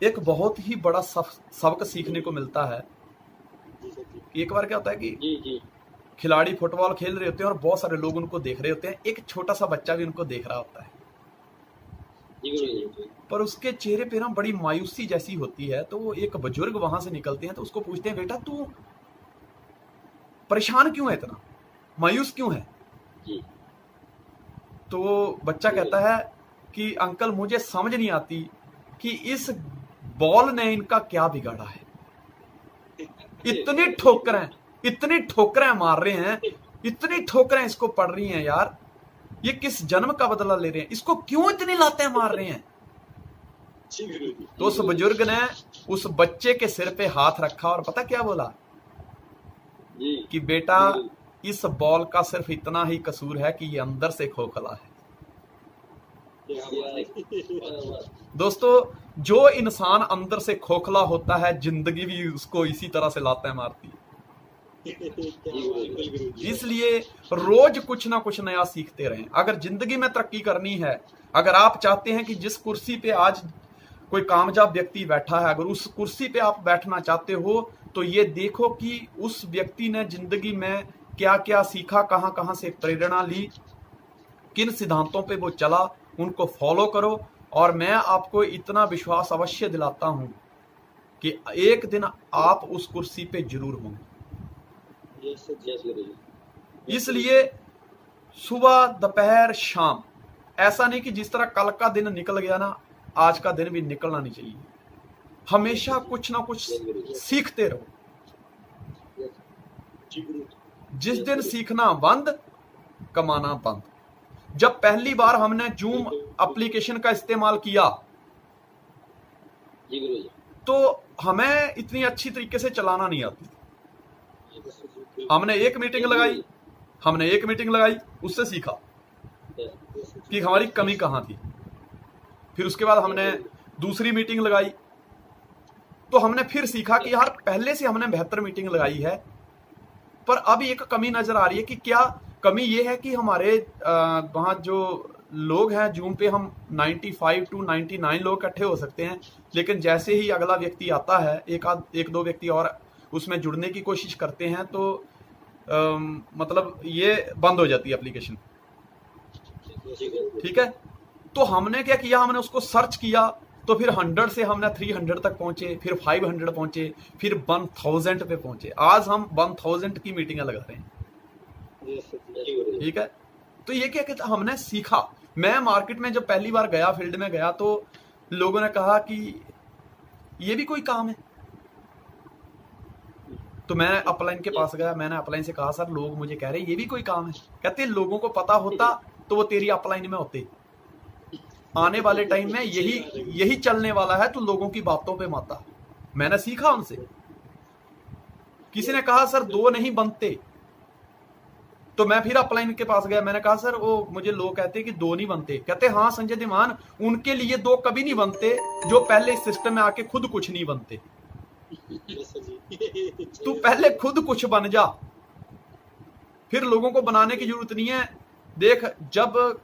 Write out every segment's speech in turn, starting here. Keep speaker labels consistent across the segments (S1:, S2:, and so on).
S1: एक बहुत ही बड़ा सबक सीखने को मिलता है। एक बार क्या होता है कि खिलाड़ी फुटबॉल खेल रहे होते हैं और बहुत सारे लोग उनको देख रहे होते हैं, एक छोटा सा बच्चा भी उनको देख रहा होता है, पर उसके चेहरे पे ना बड़ी मायूसी जैसी होती है। तो वो एक बुजुर्ग वहां से निकलते हैं, तो उसको पूछते हैं, बेटा तू परेशान क्यों है, इतना मायूस क्यों है? तो बच्चा कहता है कि अंकल मुझे समझ नहीं आती कि इस बॉल ने इनका क्या बिगाड़ा है। इतनी ठोकरें मार रहे हैं, इतनी ठोकरें इसको पड़ रही हैं यार, ये किस जन्म का बदला ले रहे हैं, इसको क्यों इतनी लातें मार रहे हैं? तो उस बुजुर्ग ने उस बच्चे के सिर पे हाथ रखा और पता क्या बोला कि बेटा इस बॉल का सिर्फ इतना ही कसूर है कि ये अंदर से खोखला है। दोस्तों, जो इंसान अंदर से खोखला होता है, जिंदगी भी उसको इसी तरह से लातें मारती है। इसलिए रोज कुछ ना कुछ नया सीखते रहें। अगर जिंदगी में तरक्की करनी है, अगर आप चाहते हैं कि जिस कुर्सी पे आज कोई कामयाब व्यक्ति बैठा है, अगर उस कुर्सी पे आप बैठना चाहते हो, तो ये देखो कि उस व्यक्ति ने जिंदगी में क्या क्या सीखा, कहां कहां से प्रेरणा ली, किन सिद्धांतों पे वो चला, उनको फॉलो करो। और मैं आपको इतना विश्वास अवश्य दिलाता हूं कि एक दिन आप उस कुर्सी पे जरूर होंगे। इसलिए सुबह दोपहर शाम, ऐसा नहीं कि जिस तरह कल का दिन निकल गया ना, आज का दिन भी निकलना नहीं चाहिए। हमेशा कुछ ना कुछ सीखते रहो। जिस दिन सीखना बंद, कमाना बंद। जब पहली बार हमने जूम एप्लीकेशन का इस्तेमाल किया तो हमें इतनी अच्छी तरीके से चलाना नहीं आती। हमने एक मीटिंग लगाई, उससे सीखा कि हमारी कमी कहां थी। फिर उसके बाद हमने दूसरी मीटिंग लगाई, तो हमने फिर सीखा कि यार पहले से हमने बेहतर मीटिंग लगाई है, पर अब एक कमी नजर आ रही है। कि क्या कमी ये है कि हमारे वहां जो लोग हैं जूम पे, हम 95 to 99 लोग इकट्ठे हो सकते हैं, लेकिन जैसे ही अगला व्यक्ति आता है, एक दो व्यक्ति और उसमें जुड़ने की कोशिश करते हैं, तो मतलब ये बंद हो जाती है एप्लीकेशन। ठीक है, तो हमने क्या किया, हमने उसको सर्च किया, तो फिर 100 से हमने 300 तक पहुंचे, फिर 500 पहुंचे, फिर 1000 पे पहुंचे। आज हम 1000 की मीटिंगें लगा रहे हैं। ठीक है, तो ये क्या कहता, हमने सीखा। मैं मार्केट में जब पहली बार गया, फील्ड में गया, तो लोगों ने कहा कि ये भी कोई काम है। तो मैं अपलाइन के पास गया, मैंने अपलाइन से कहा, सर लोग मुझे कह रहे हैं ये भी कोई काम है। कहते लोगों को पता होता तो वो तेरी अपलाइन में होते। आने वाले टाइम में यही चलने वाला है, तो लोगों की बातों पे माता। मैंने सीखा उनसे। किसी ने कहा सर 2 नहीं बनते, तो मैं फिर अपलाइन के पास गया, मैंने कहा सर वो मुझे लोग कहते हैं कि 2 नहीं बनते। कहते हाँ संजय धीमान, उनके लिए 2 कभी नहीं बनते जो पहले इस सिस्टम में आके खुद कुछ नहीं बनते। तू पहले खुद कुछ बन जा, फिर लोगों को बनाने की जरूरत नहीं है। देख, जब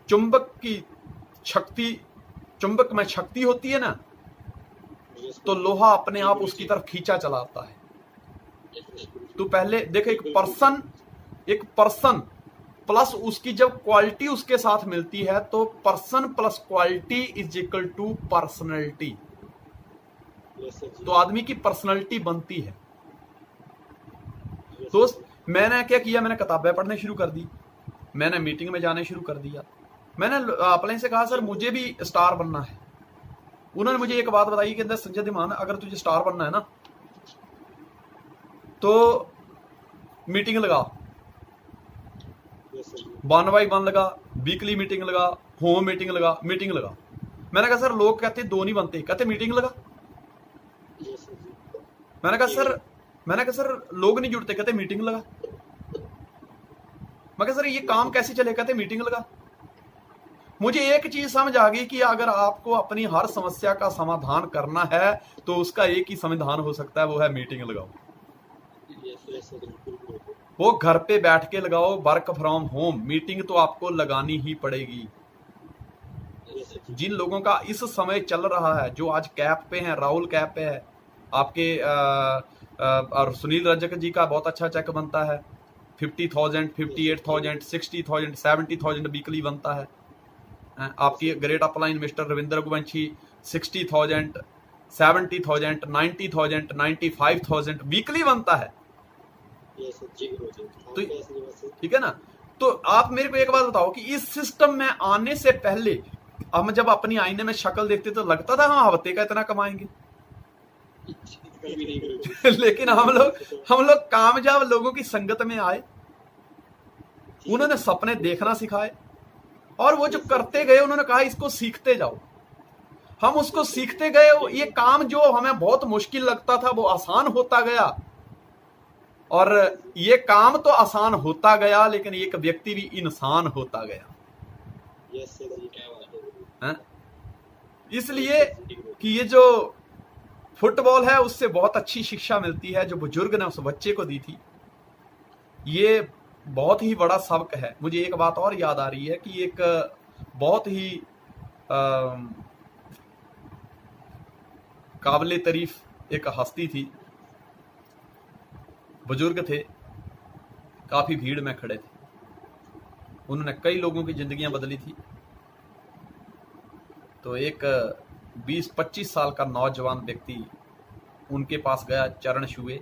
S1: चुंबक में शक्ति होती है ना, तो लोहा अपने आप उसकी तरफ खींचा चला आता है। तू पहले देख, एक पर्सन प्लस उसकी जब क्वालिटी उसके साथ मिलती है, तो person plus quality is equal to personality. तो आदमी की पर्सनैलिटी बनती है। दोस्त, मैंने क्या किया, मैंने किताबें पढ़ने शुरू कर दी, मैंने मीटिंग में जाने शुरू कर दिया। मैंने अपने से कहा सर मुझे भी स्टार बनना है। उन्होंने मुझे एक बात बताई कि संजय धीमान, अगर तुझे स्टार बनना है ना, तो मीटिंग लगा, 1 by 1 लगा, वीकली मीटिंग लगा, होम मीटिंग लगा। मैंने कहा सर लोग कहते 2 नहीं बनते। कहते मीटिंग लगा। मैंने कहा सर लोग नहीं जुड़ते। कहते मीटिंग लगा। मैं कहा सर ये काम कैसे चले? कहते मीटिंग लगा। मुझे एक चीज समझ आ गई कि अगर आपको अपनी हर समस्या का समाधान करना है, तो उसका एक ही समाधान हो सकता है, वो है मीटिंग लगाओ। वो घर पे बैठ के लगाओ, वर्क फ्रॉम होम, मीटिंग तो आपको लगानी ही पड़ेगी। जिन लोगों का इस समय चल रहा है, जो आज कैप पे हैं, राहुल कैप पे है, आपके और सुनील रजक जी का बहुत अच्छा चेक बनता है, 50,000, 58,000, 60,000, 70,000 वीकली बनता है। आपकी great upline mister Ravindra Raghuvanshi 60,000, 70,000, 90,000, 95,000 weekly बनता है। तो ठीक है ना। तो आप मेरे को एक बात बताओ कि इस सिस्टम में आने से पहले हम जब अपनी आईने में शक्ल देखते तो लगता था हम हफ्ते का इतना कमाएंगे। लेकिन हम लोग कामयाब लोगों की संगत में आए, उन्होंने सपने देखना सिखाए, और वो जो करते गए उन्होंने कहा इसको सीखते जाओ। हम उसको सीखते गए, ये काम जो हमें बहुत मुश्किल लगता था वो आसान होता गया, और ये काम तो आसान होता गया लेकिन एक व्यक्ति भी इंसान होता गया। इसलिए कि ये जो फुटबॉल है उससे बहुत अच्छी शिक्षा मिलती है जो बुजुर्ग ने उस बच्चे को दी थी। ये बहुत ही बड़ा सबक है। मुझे एक बात और याद आ रही है कि एक बहुत ही काबिले तारीफ एक हस्ती थी, बुजुर्ग थे, काफी भीड़ में खड़े थे, उन्होंने कई लोगों की जिंदगियां बदली थी। तो एक 20-25 साल का नौजवान व्यक्ति उनके पास गया, चरण छुए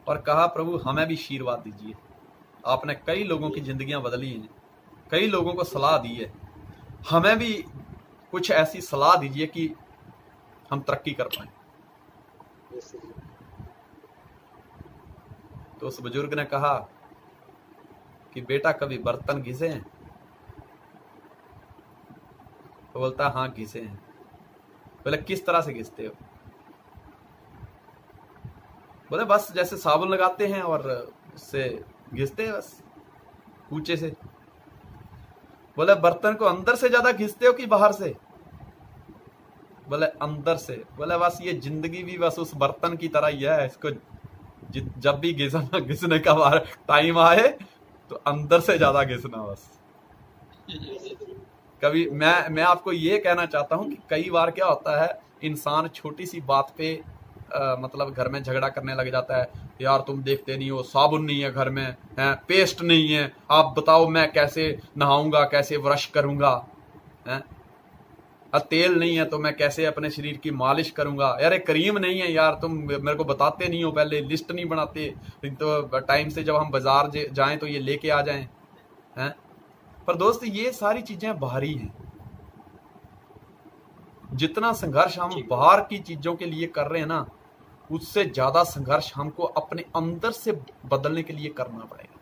S1: और कहा, प्रभु हमें भी आशीर्वाद दीजिए, आपने कई लोगों की जिंदगियां बदली हैं, कई लोगों को सलाह दी है, हमें भी कुछ ऐसी सलाह दीजिए कि हम तरक्की कर पाए। तो उस बुजुर्ग ने कहा कि बेटा कभी बर्तन घिसे हैं? तो बोलता हाँ घिसे हैं। बोले किस तरह से घिसते हो? बोले बस जैसे साबुन लगाते हैं और उससे घिसते हैं बस, कूचे से। बोले बर्तन को अंदर से ज्यादा घिसते हो कि बाहर से? बोले अंदर से। बोले बस ये जिंदगी भी बस उस बर्तन की तरह ही है, इसको जब भी घिसने का टाइम आए तो अंदर से ज्यादा घिसना बस। कभी मैं आपको ये कहना चाहता हूं कि कई बार क्या होता है, इंसान छोटी सी बात पे मतलब घर में झगड़ा करने लग जाता है। यार तुम देखते नहीं हो, साबुन नहीं है घर में, है पेस्ट नहीं है, आप बताओ मैं कैसे नहाऊंगा, कैसे ब्रश करूंगा, है तेल नहीं है तो मैं कैसे अपने शरीर की मालिश करूंगा, यार क्रीम नहीं है, यार तुम मेरे को बताते नहीं हो, पहले लिस्ट नहीं बनाते तो टाइम से जब हम बाजार जाएं तो ये लेके आ जाएं, हैं। पर दोस्त ये सारी चीजें बाहरी हैं। जितना संघर्ष हम बाहर की चीजों के लिए कर रहे हैं ना, उससे ज्यादा संघर्ष हमको अपने अंदर से बदलने के लिए करना पड़ेगा।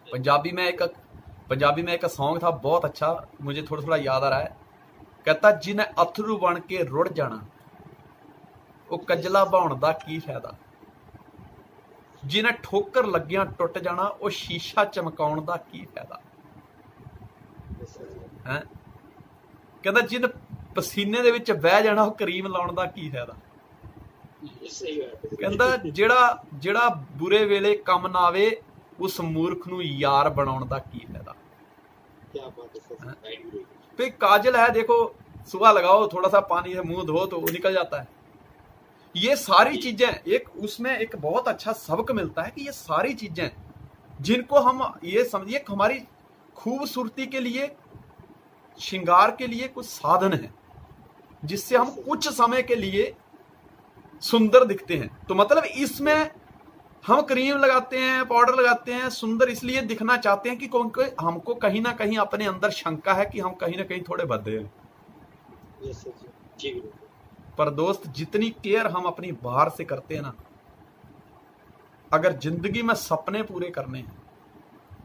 S1: पंजाबी में एक सॉन्ग था बहुत अच्छा, मुझे थोड़ा थोड़ा याद आ रहा है। कहता जिन्हें अथरू बन के रुड़ जाना वो कजला बहाउण दा की फायदा, जिन्हें ठोकर लगिया टुट जाना वो शीशा चमकाउण दा की फायदा, है कहता जिन पसीने दे विच बह जाना वो करीम लाउण दा की फायदा। कहता जेड़ा बुरे वेले कम ना आवे उस मूर्ख नूं यार बनाउण दा की फायदा। फिर काजल है, देखो सुबह लगाओ, थोड़ा सा पानी से मुंह धो तो वो निकल जाता है। ये सारी चीजें एक उसमें एक बहुत अच्छा सबक मिलता है कि ये सारी चीजें जिनको हम ये समझिए हमारी खूबसूरती के लिए, श्रृंगार के लिए कुछ साधन है जिससे हम कुछ समय के लिए सुंदर दिखते हैं। तो मतलब इसमें हम क्रीम लगाते हैं, पाउडर लगाते हैं, सुंदर इसलिए दिखना चाहते हैं कि हमको कहीं ना कहीं अपने अंदर शंका है कि हम कहीं ना कहीं थोड़े भद्दे हैं। पर दोस्त जितनी केयर हम अपनी बाहर से करते हैं ना, अगर जिंदगी में सपने पूरे करने हैं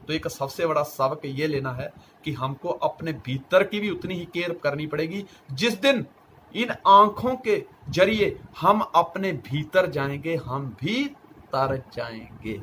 S1: तो एक सबसे बड़ा सबक ये लेना है कि हमको अपने भीतर की भी उतनी ही केयर करनी पड़ेगी। जिस दिन इन आंखों के जरिए हम अपने भीतर जाएंगे, हम भी तर जाएंगे।